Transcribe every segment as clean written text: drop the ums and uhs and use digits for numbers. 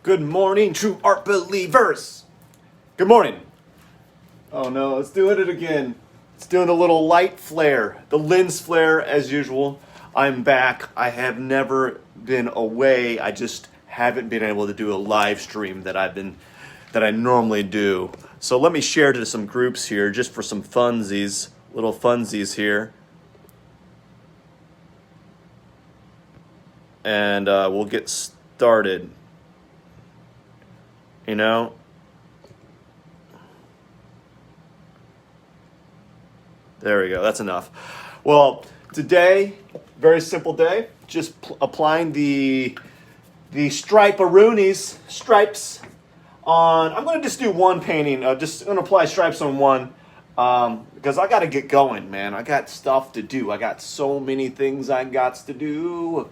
Good morning, true art believers. Good morning. Oh no, it's doing it again. It's doing a little light flare, the lens flare as usual. I'm back. I have never been away. I just haven't been able to do a live stream that I normally do. So let me share to some groups here just for some funsies, little funsies here. And we'll get started. You know, there we go. That's enough. Well, today, very simple day. Just applying the stripe-a-roonies, stripes on. I'm going to just do one painting. Just going to apply stripes on one because I got to get going, man. I got stuff to do. I got so many things I got to do.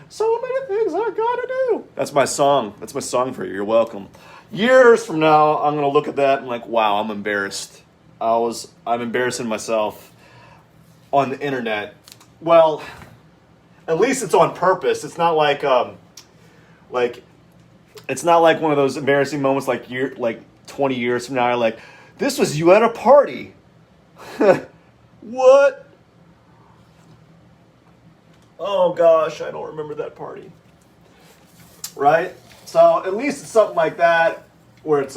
So many things I got to do. That's my song. That's my song for you. You're welcome. Years from now, I'm going to look at that and like, wow, I'm embarrassed. I'm embarrassing myself on the internet. Well, at least it's on purpose. It's not like it's not like one of those embarrassing moments like 20 years from now, like, this was you at a party. What? Oh gosh, I don't remember that party. Right? So at least it's something like that where it's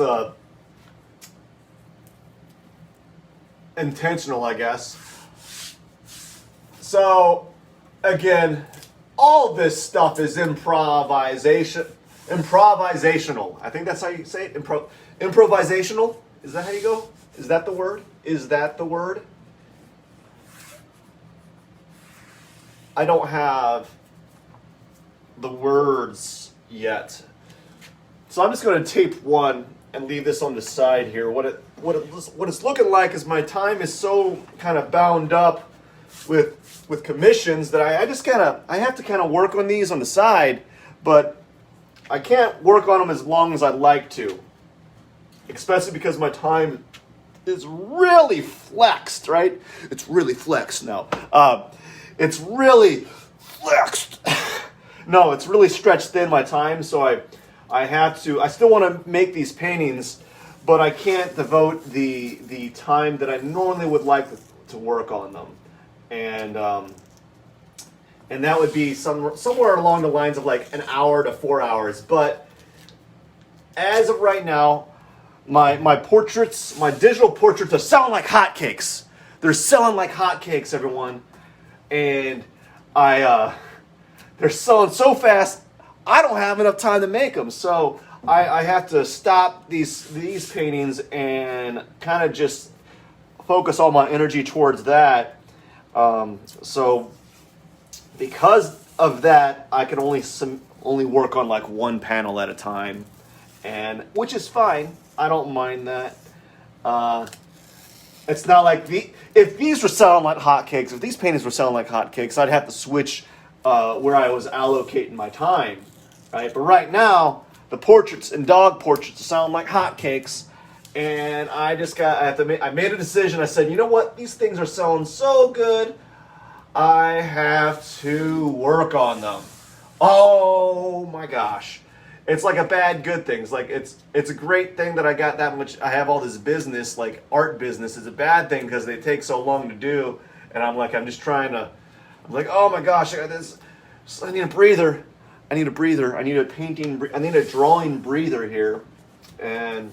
intentional, I guess. So again, all this stuff is improvisational. I think that's how you say it. Improvisational? Is that how you go? Is that the word? Is that the word? I don't have the words yet. So I'm just going to tape one and leave this on the side here. What it's looking like is my time is so kind of bound up with commissions that I have to kind of work on these on the side, but I can't work on them as long as I'd like to, especially because my time is really flexed, right? It's really flexed now. It's really flexed. No, it's really stretched thin, my time, so I still want to make these paintings, but I can't devote the time that I normally would like to work on them. And that would be somewhere along the lines of like an hour to 4 hours. But as of right now, my digital portraits are selling like hotcakes. They're selling like hotcakes, everyone. And they're selling so fast, I don't have enough time to make them. So I have to stop these paintings and kind of just focus all my energy towards that. So because of that, I can only work on like one panel at a time, and which is fine. I don't mind that. It's not like if these were selling like hotcakes, if these paintings were selling like hotcakes, I'd have to switch where I was allocating my time, right? But right now, the portraits and dog portraits are selling like hotcakes, and I made a decision. I said, you know what? These things are selling so good, I have to work on them. Oh my gosh. It's like a bad good thing. It's like it's a great thing that I got that much. I have all this business, like art business. It's a bad thing because they take so long to do. And I'm like, oh my gosh, I got this. I need a breather. I need a breather. I need a drawing breather here. But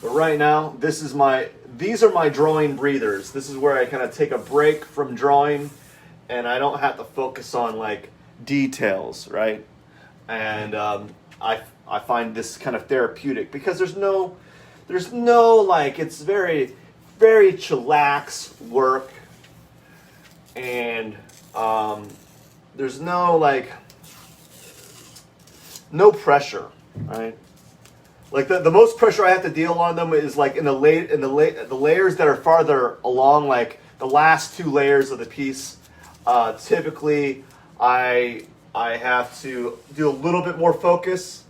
right now, these are my drawing breathers. This is where I kind of take a break from drawing, and I don't have to focus on like details, right? And I find this kind of therapeutic because there's no like, it's very, very chillax work, and there's no pressure, right? Like the most pressure I have to deal on them is like in the layers that are farther along, like the last two layers of the piece. Typically, I have to do a little bit more focus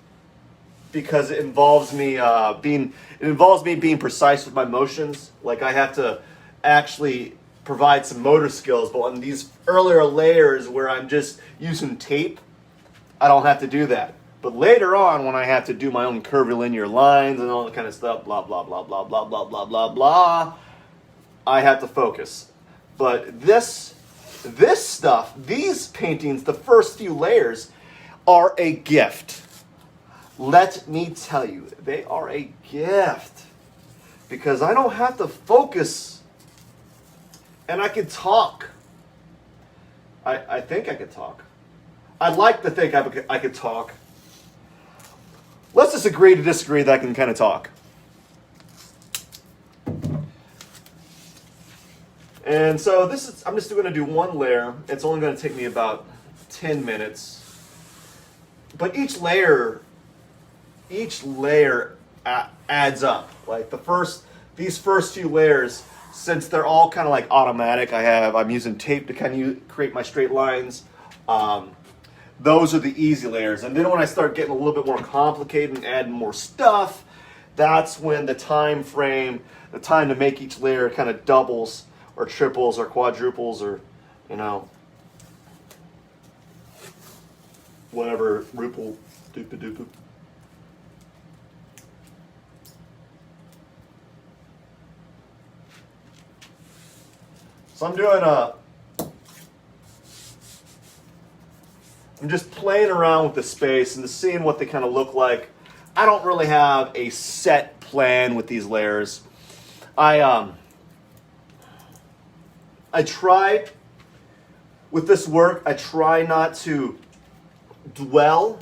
because it involves me being precise with my motions. Like I have to actually provide some motor skills, but on these earlier layers where I'm just using tape, I don't have to do that. But later on, when I have to do my own curvilinear lines and all that kind of stuff, blah, blah, blah, blah, blah, blah, blah, blah, blah, I have to focus. But this stuff, these paintings, the first few layers, are a gift. Let me tell you, they are a gift. Because I don't have to focus, and I can talk. I think I could talk. I'd like to think I could talk. Let's just agree to disagree that I can kind of talk. And so I'm just going to do one layer. It's only going to take me about 10 minutes. But each layer adds up. Like these first few layers, since they're all kind of like automatic, I'm using tape to kind of create my straight lines. Those are the easy layers. And then when I start getting a little bit more complicated and adding more stuff, that's when the time to make each layer kind of doubles or triples or quadruples or, whatever, rupel, doop-a-doop. So I'm just playing around with the space and just seeing what they kind of look like. I don't really have a set plan with these layers. I try with this work, I try not to dwell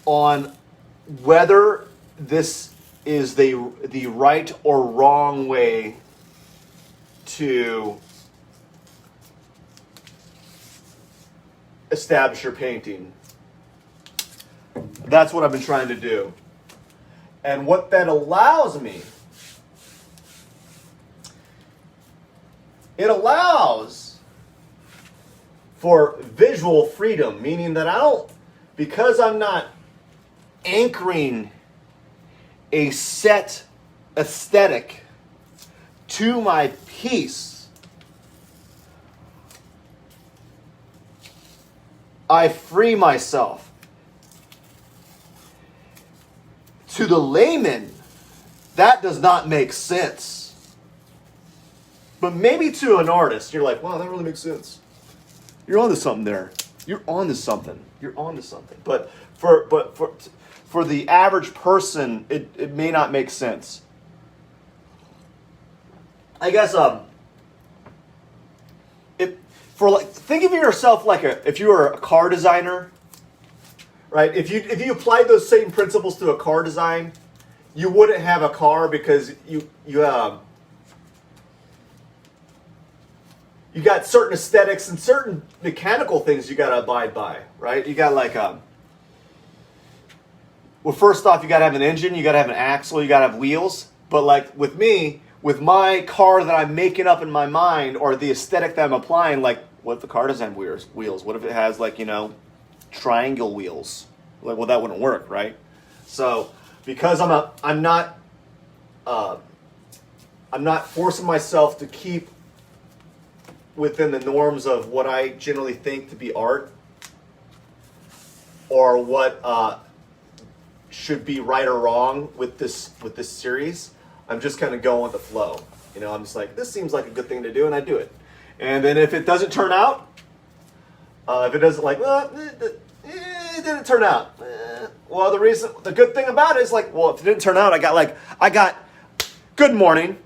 on whether this is the right or wrong way to establish your painting. That's what I've been trying to do. And what that allows me, it allows for visual freedom, meaning that because I'm not anchoring a set aesthetic to my piece, I free myself. To the layman, that does not make sense. But maybe to an artist, you're like, wow, that really makes sense. You're onto something there. You're onto something. But for the average person, it may not make sense. I guess think of yourself like if you were a car designer, right? If you applied those same principles to a car design, you wouldn't have a car because you got certain aesthetics and certain mechanical things you got to abide by, right? You got well, first off, you got to have an engine, you got to have an axle, you got to have wheels. But like with me, with my car that I'm making up in my mind, or the aesthetic that I'm applying, like what if the car doesn't have wheels? What if it has triangle wheels? Like, well, that wouldn't work, right? So because I'm not forcing myself to keep within the norms of what I generally think to be art, or what should be right or wrong with this series. I'm just kind of going with the flow. I'm just like, this seems like a good thing to do, and I do it. And then if it doesn't turn out, if it doesn't it didn't turn out. Well, the good thing about it is if it didn't turn out, I got good morning.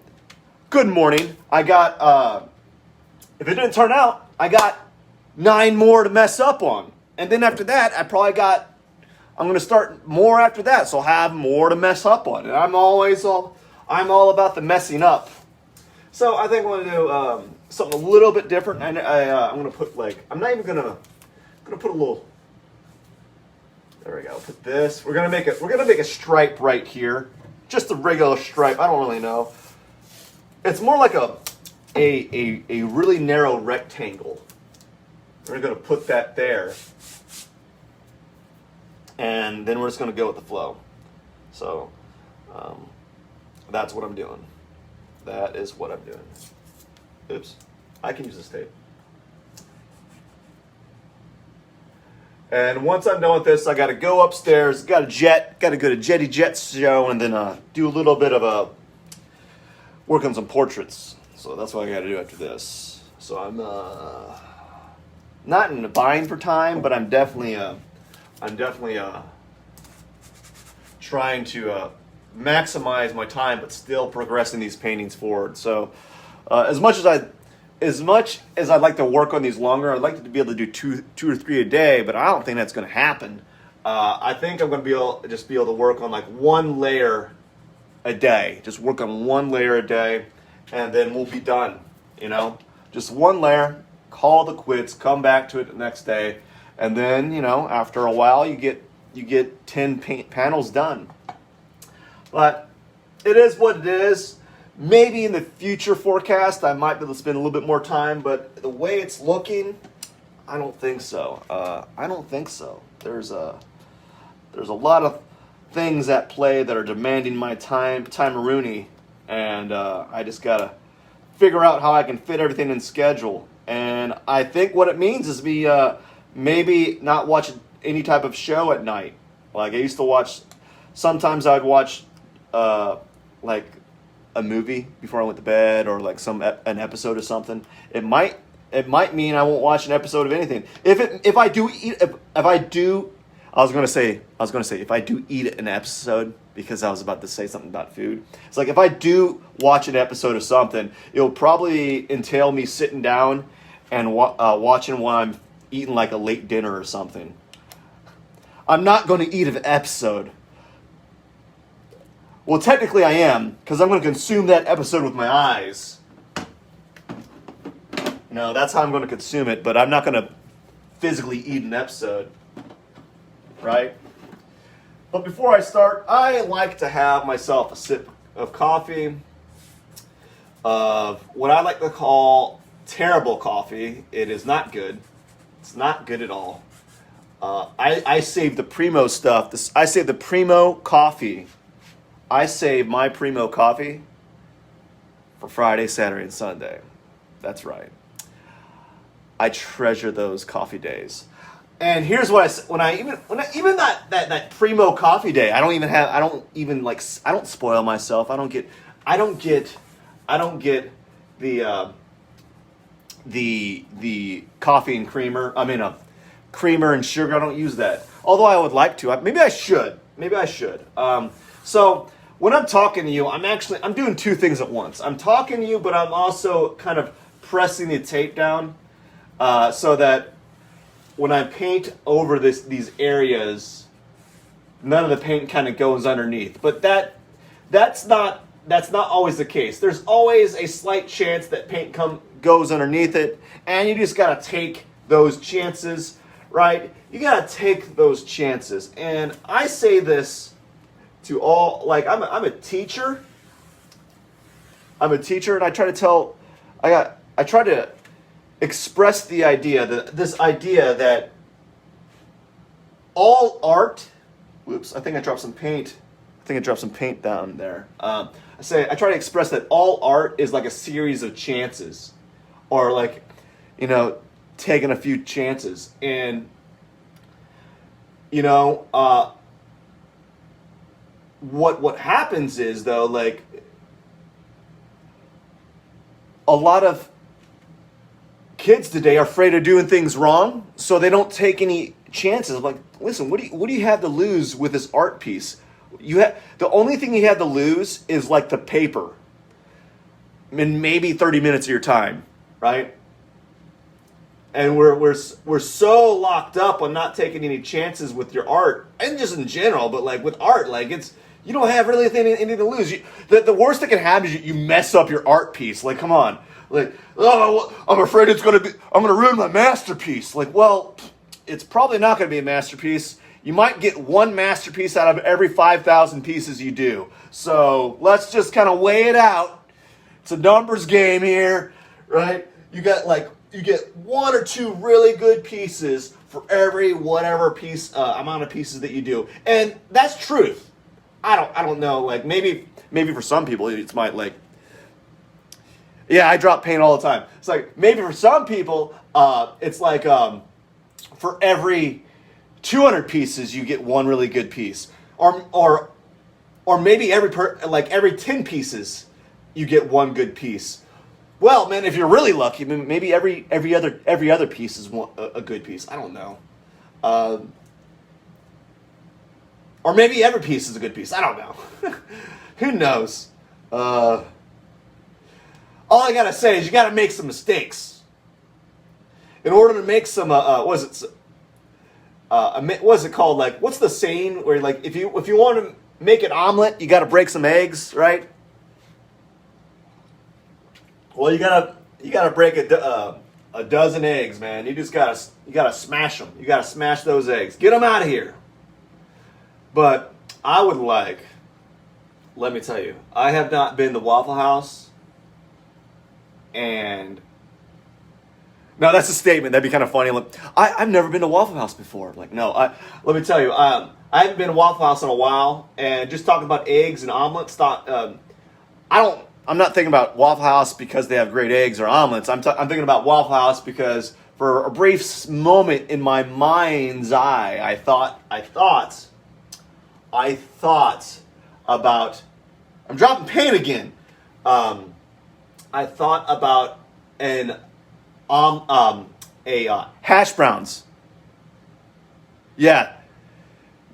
I got, if it didn't turn out, I got 9 more to mess up on. And then after that, I'm going to start more after that. So I'll have more to mess up on. And I'm all about the messing up. So I think I'm going to do something a little bit different. I'm going to put I'm not even going to put a little, there we go. Put this. We're going to make a stripe right here. Just a regular stripe. I don't really know. It's more like a really narrow rectangle. We're going to put that there. And then we're just going to go with the flow. So that's what I'm doing. That is what I'm doing. Oops. I can use this tape. And once I'm done with this, I got to go upstairs, got to go to Jetty Jet's show, and then do a little bit of work on some portraits. So that's what I got to do after this. So I'm not in a bind for time, but I'm definitely trying to maximize my time, but still progressing these paintings forward. So as much as I'd like to work on these longer, I'd like to be able to do two or three a day, but I don't think that's going to happen. I think I'm going to be able to work on like one layer a day. Just work on one layer a day, and then we'll be done. Just one layer, call the quits, come back to it the next day, and then after a while you get 10 paint panels done. But it is what it is. Maybe in the future forecast, I might be able to spend a little bit more time, but the way it's looking, I don't think so. There's a lot of things at play that are demanding my time-a-rooney, and I just gotta figure out how I can fit everything in schedule. And I think what it means is maybe not watch any type of show at night. Like I used to watch. Sometimes I'd watch like a movie before I went to bed, or like an episode of something. It might mean I won't watch an episode of anything. If I do eat an episode, because I was about to say something about food. It's like if I do watch an episode of something, it'll probably entail me sitting down and watching while I'm eating like a late dinner or something. I'm not going to eat an episode. Well, technically I am, because I'm going to consume that episode with my eyes. That's how I'm going to consume it, but I'm not going to physically eat an episode. Right? But before I start, I like to have myself a sip of coffee, of what I like to call terrible coffee. It is not good. It's not good at all. I save the Primo stuff. I save the Primo coffee. I save my Primo coffee for Friday, Saturday, and Sunday. That's right. I treasure those coffee days. And here's what even that Primo coffee day, I don't spoil myself. I don't get the coffee and creamer. Creamer and sugar. I don't use that. Although I would like to. Maybe I should. So when I'm talking to you, I'm doing two things at once. I'm talking to you, but I'm also kind of pressing the tape down so that when I paint over these areas, none of the paint kind of goes underneath. But that's not always the case. There's always a slight chance that paint goes underneath it, and you just gotta take those chances, right? You gotta take those chances. And I say this to all, like I'm a teacher. And I try to express the idea that all art. Whoops! I think I dropped some paint. Down there. I try to express that all art is like a series of chances, or like, taking a few chances, and what happens is, though, like a lot of kids today are afraid of doing things wrong, so they don't take any chances. Like, listen, what do you have to lose with this art piece? The only thing you have to lose is like the paper, and maybe 30 minutes of your time, right? And we're so locked up on not taking any chances with your art, and just in general, but like with art, like you don't have really anything to lose. The worst that can happen is you mess up your art piece. Like, come on. Like, oh, I'm afraid I'm going to ruin my masterpiece. Like, well, it's probably not going to be a masterpiece. You might get one masterpiece out of every 5,000 pieces you do. So let's just kind of weigh it out. It's a numbers game here, right? You get one or two really good pieces for every whatever amount of pieces that you do, and that's truth. I don't know. Like maybe for some people it's might like. Yeah, I drop paint all the time. It's like maybe for some people, it's like for every 200 pieces, you get one really good piece. Or maybe every 10 pieces, you get one good piece. Well, man, if you're really lucky, maybe every other piece is a good piece. I don't know. Or maybe every piece is a good piece. I don't know. Who knows? All I gotta say is you gotta make some mistakes in order to make some. What is it called? Like, what's the saying where, like, if you want to make an omelet, you gotta break some eggs, right? Well, you gotta break a dozen eggs, man. You gotta smash them. You gotta smash those eggs. Get them out of here. But I would like, let me tell you, I have not been to Waffle House, and no, that's a statement. That'd be kind of funny. I've never been to Waffle House before. Like, no, let me tell you, I haven't been to Waffle House in a while, and just talking about eggs and omelets, I'm not thinking about Waffle House because they have great eggs or omelets. I'm thinking about Waffle House because for a brief moment in my mind's eye, I thought about, I'm dropping pain again. I thought about hash browns. Yeah,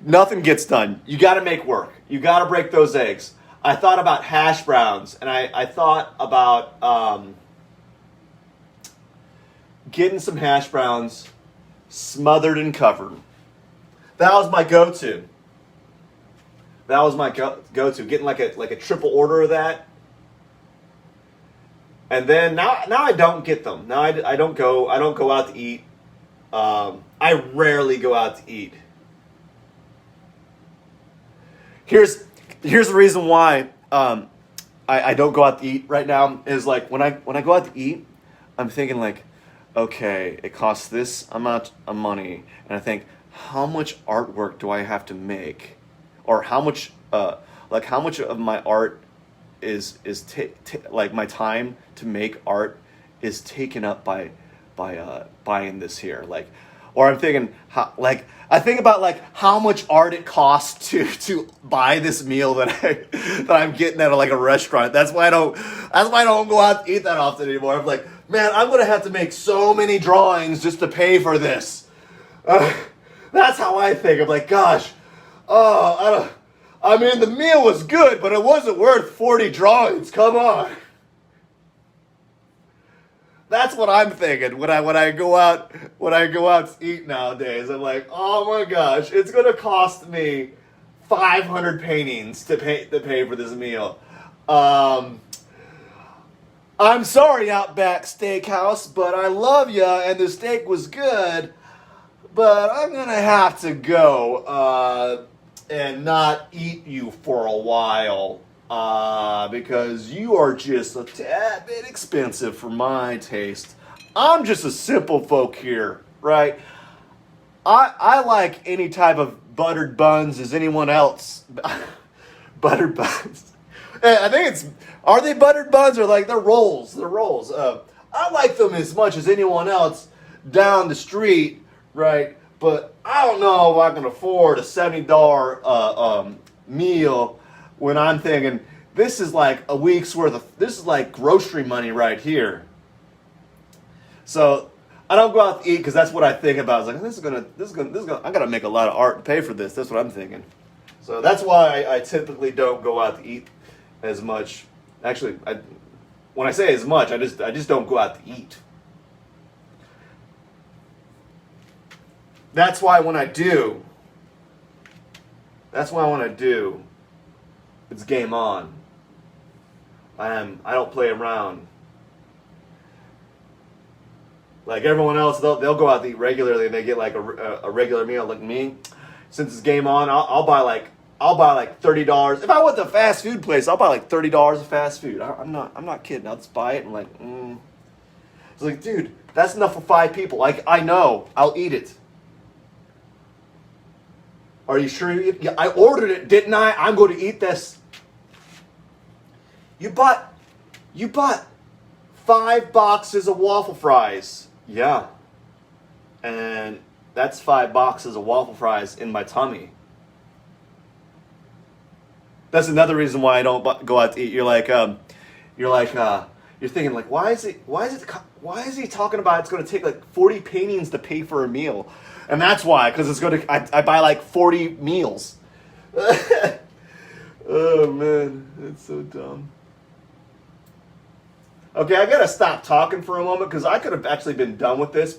nothing gets done. You got to make work. You got to break those eggs. I thought about hash browns, and I thought about getting some hash browns smothered and covered. That was my go-to. That was my go-to. Getting like a triple order of that. And then now I don't get them. Now I don't go out to eat. I rarely go out to eat. Here's the reason why I don't go out to eat right now is like when I go out to eat, I'm thinking like, okay, it costs this amount of money, and I think, how much artwork do I have to make, or how much of my art is like my time to make art is taken up by buying this here, like, or I'm thinking I think about like how much art it costs to buy this meal that I'm getting at like a restaurant. That's why I don't go out to eat that often anymore. I'm like, man, I'm gonna have to make so many drawings just to pay for this. That's how I think. I'm like, gosh, I mean, the meal was good, but it wasn't worth 40 drawings. Come on. That's what I'm thinking when I go out to eat nowadays. I'm like, oh my gosh, it's gonna cost me 500 paintings to pay for this meal. I'm sorry, Outback Steakhouse, but I love ya and the steak was good, but I'm gonna have to go and not eat you for a while. Because you are just a tad bit expensive for my taste. I'm just a simple folk here, right? I like any type of buttered buns as anyone else. Buttered buns. I think are they buttered buns or like they're rolls? They're rolls. I like them as much as anyone else down the street, right? But I don't know if I can afford a $70 meal when I'm thinking, this is like a week's worth of, this is like grocery money right here. So I don't go out to eat because that's what I think about. It's like, this is gonna, I gotta make a lot of art to pay for this. That's what I'm thinking. So that's why I typically don't go out to eat as much. Actually, when I say as much, I just don't go out to eat. That's why when I do, it's game on. I don't play around. Like everyone else, they'll go out to eat regularly and they get like a regular meal. Like me, since it's game on, I'll buy like $30. If I went to a fast food place, I'll buy like $30 of fast food. I'm not kidding. I'll just buy it and like, It's like, dude, that's enough for 5 people. Like, I know, I'll eat it. Are you sure? Yeah, I ordered it, didn't I? I'm going to eat this. You bought 5 boxes of waffle fries. Yeah. And That's 5 boxes of waffle fries in my tummy. That's another reason why I don't go out to eat. You're thinking like, why is he talking about it's going to take like 40 paintings to pay for a meal? And that's why, because I buy like 40 meals. Oh man, that's so dumb. Okay, I gotta stop talking for a moment because I could have actually been done with this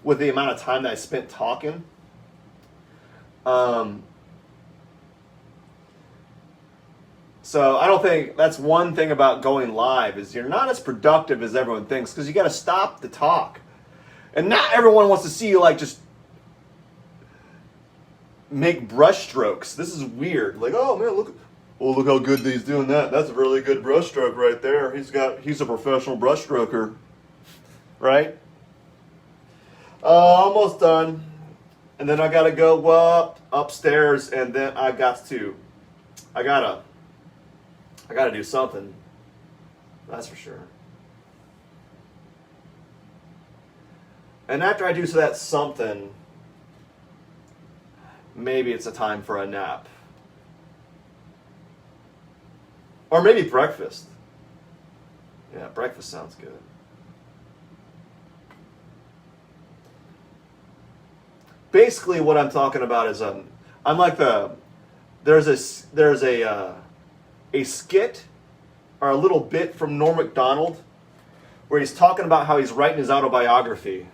with the amount of time that I spent talking. So I don't think that's one thing about going live is you're not as productive as everyone thinks because you got to stop the talk, and not everyone wants to see you like just make brush strokes. This is weird. Like, oh man, look how good he's doing that. That's a really good brush stroke right there. He's a professional brush stroker, right? Almost done, and then I gotta go upstairs, and then I gotta do something. That's for sure. And after I do that something, maybe it's a time for a nap. Or maybe breakfast. Yeah, breakfast sounds good. Basically, what I'm talking about is I'm like there's a skit or a little bit from Norm Macdonald where he's talking about how he's writing his autobiography,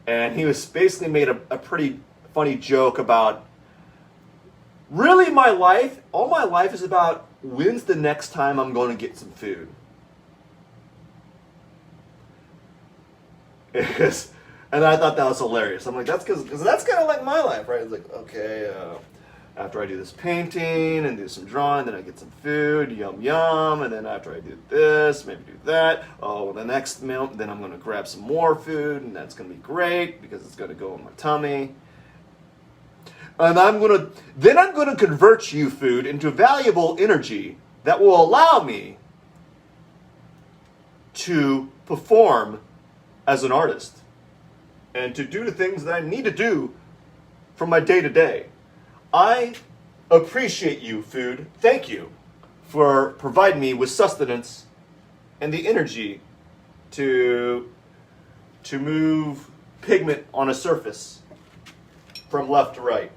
and he was basically made a pretty funny joke about really all my life is about when's the next time I'm going to get some food. And I thought that was hilarious. I'm like, that's because that's kind of like my life, right? It's like, okay, after I do this painting and do some drawing, then I get some food, yum yum, and then after I do this, maybe do that, the next meal, then I'm going to grab some more food, and that's going to be great because it's going to go in my tummy. And I'm going to convert you, food, into valuable energy that will allow me to perform as an artist and to do the things that I need to do for my day-to-day. I appreciate you, food. Thank you for providing me with sustenance and the energy to move pigment on a surface from left to right.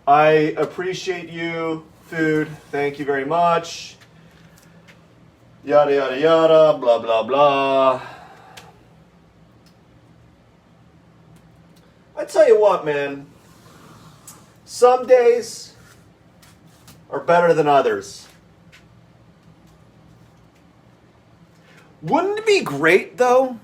I appreciate you, food. Thank you very much. Yada, yada, yada, blah, blah, blah. I tell you what, man. Some days are better than others. Wouldn't it be great, though?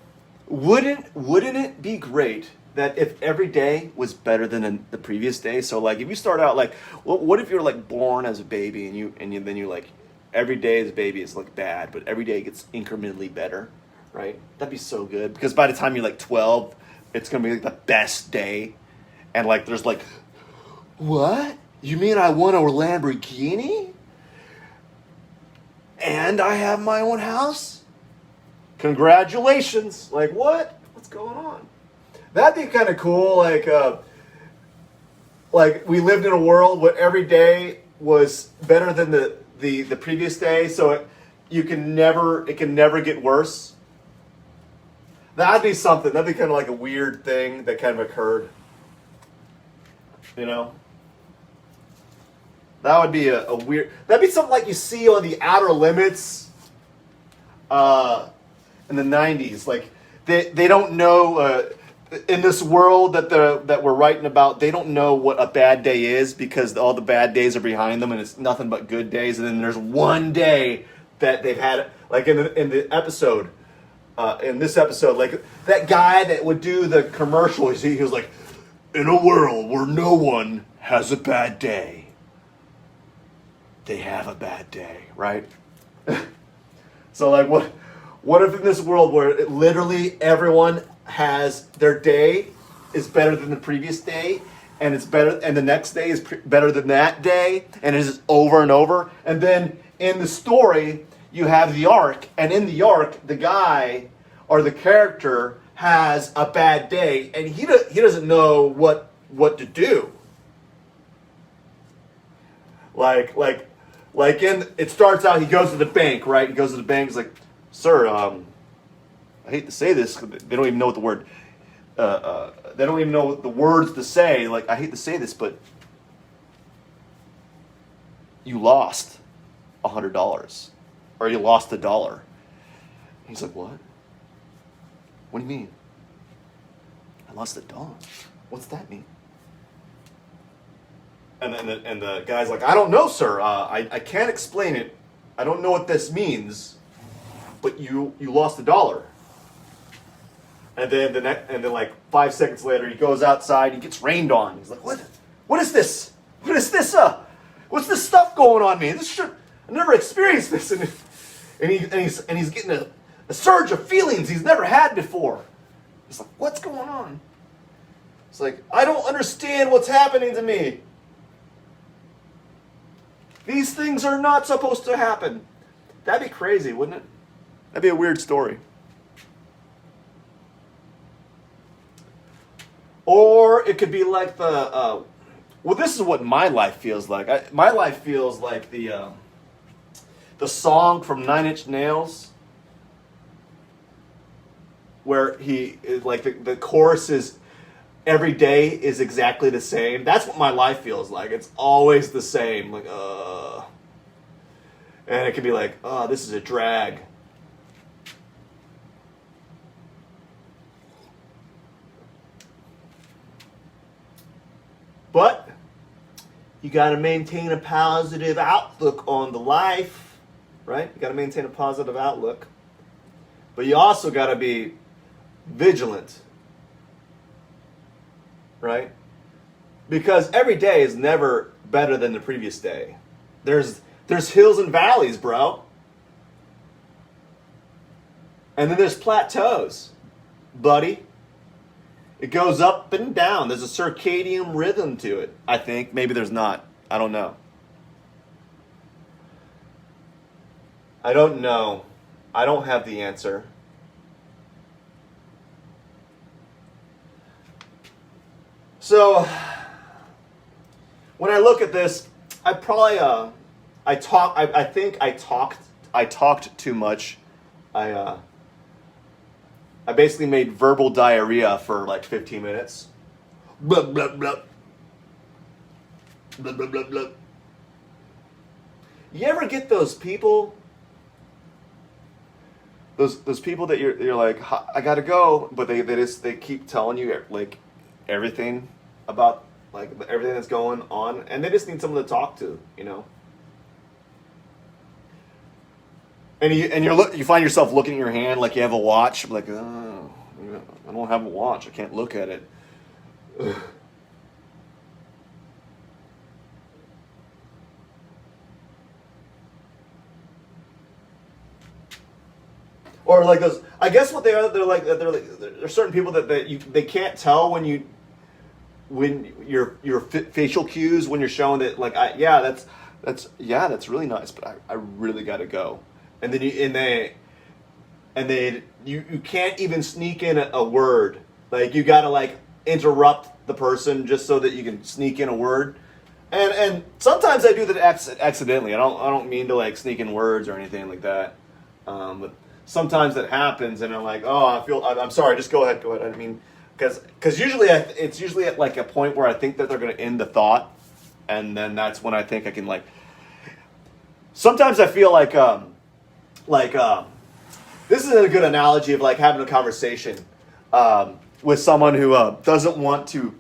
Wouldn't it be great that if every day was better than the previous day? So, like, if you start out like, what if you're like born as a baby and then you like every day as a baby is like bad, but every day gets incrementally better, right? That'd be so good because by the time you're like 12, it's gonna be like the best day, and like there's like, what? You mean I won a Lamborghini? And I have my own house? Congratulations! Like what? What's going on? That'd be kind of cool. Like we lived in a world where every day was better than the previous day, so it can never get worse. That'd be something. That'd be kind of like a weird thing that kind of occurred. You know? That would be a weird... That'd be something like you see on The Outer Limits in the 90s. Like, they don't know... in this world that we're writing about, they don't know what a bad day is because all the bad days are behind them and it's nothing but good days. And then there's one day that they've had... Like in the episode... in this episode, like that guy that would do the commercials, he was like, in a world where no one has a bad day, they have a bad day, right? So like what if in this world where literally everyone has their day is better than the previous day, and it's better, and the next day is better than that day, and it's just over and over, and then in the story you have the arc, and in the arc, the guy or the character has a bad day and he doesn't know what to do. Like it starts out, he goes to the bank, right? He goes to the bank, he's like, sir, I hate to say this, they don't even know what the word, they don't even know what the words to say. Like, I hate to say this, but you lost $100, or you lost $1. He's like, what? What do you mean? I lost $1. What's that mean? And the guy's like, I don't know, sir. I can't explain it. I don't know what this means. But you lost $1. And then like 5 seconds later, he goes outside. He gets rained on. He's like, what? What is this? What is this? What's this stuff going on me? I never experienced this. And he's getting a surge of feelings he's never had before. He's like, what's going on? It's like, I don't understand what's happening to me. These things are not supposed to happen. That'd be crazy, wouldn't it? That'd be a weird story. Or it could be like well, this is what my life feels like. My life feels like the song from 9 Inch Nails, where the chorus is, every day is exactly the same. That's what my life feels like. It's always the same. Like, and it can be like, this is a drag. But you got to maintain a positive outlook on the life, right? You got to maintain a positive outlook. But you also got to be vigilant, right? Because every day is never better than the previous day. There's hills and valleys, bro. And then there's plateaus, buddy. It goes up and down. There's a circadian rhythm to it, I think. Maybe there's not. I don't know. I don't know. I don't have the answer. So, when I look at this, I probably, I think I talked too much. I basically made verbal diarrhea for like 15 minutes. Blah, blah, blah. Blah, blah, blah, blah. You ever get those people? Those people that you're like, I gotta go, but they keep telling you like everything about like everything that's going on, and they just need someone to talk to, you know. And you find yourself looking at your hand like you have a watch, like, oh, I don't have a watch, I can't look at it. Ugh. Or like those, I guess what they are, there's certain people that they can't tell when your facial cues when you're showing that, like, that's really nice, but I really got to go. And then you can't even sneak in a word. Like, you got to like interrupt the person just so that you can sneak in a word. And sometimes I do that accidentally. I don't mean to like sneak in words or anything like that. But sometimes it happens, and I'm like, I'm sorry. Just go ahead. I mean, because usually it's usually at like a point where I think that they're going to end the thought, and then that's when I think I can like. Sometimes I feel like this is a good analogy of like having a conversation with someone who doesn't want to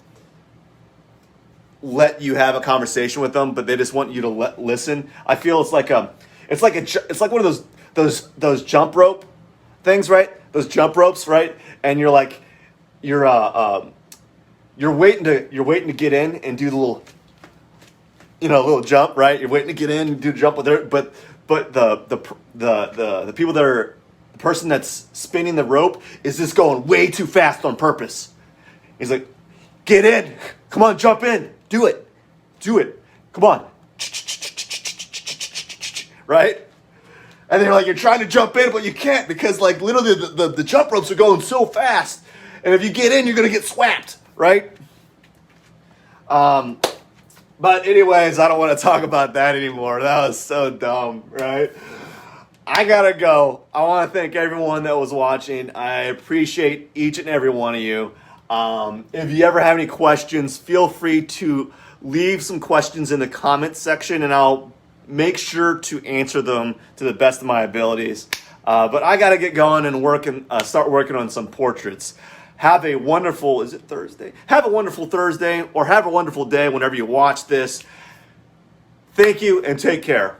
let you have a conversation with them, but they just want you to listen. I feel it's like one of those jump rope things, right? Those jump ropes, right? And you're like you're waiting to get in and do the little jump, right? You're waiting to get in and do the jump with her, but the people that are the person that's spinning the rope is just going way too fast on purpose. He's like, get in, come on, jump in, do it, come on, right? And they're like, you're trying to jump in, but you can't because like literally the jump ropes are going so fast. And if you get in, you're going to get swamped, right? But anyways, I don't want to talk about that anymore. That was so dumb, right? I gotta go. I want to thank everyone that was watching. I appreciate each and every one of you. If you ever have any questions, feel free to leave some questions in the comments section, and I'll make sure to answer them to the best of my abilities. But I gotta get going and start working on some portraits. Have a wonderful, is it Thursday? Have a wonderful Thursday, or have a wonderful day whenever you watch this. Thank you and take care.